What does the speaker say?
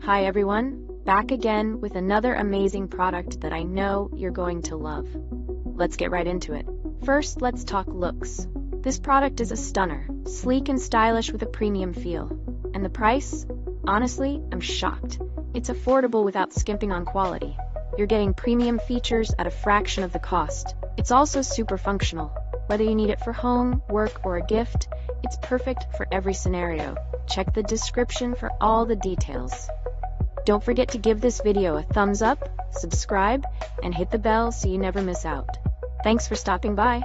Hi everyone, back again with another amazing product that I know you're going to love. Let's get right into it. First, let's talk looks. This product is a stunner, sleek and stylish with a premium feel. And the price? Honestly, I'm shocked. It's affordable without skimping on quality. You're getting premium features at a fraction of the cost. It's also super functional. Whether you need it for home, work, or a gift, it's perfect for every scenario. Check the description for all the details. Don't forget to give this video a thumbs up, subscribe, and hit the bell so you never miss out. Thanks for stopping by.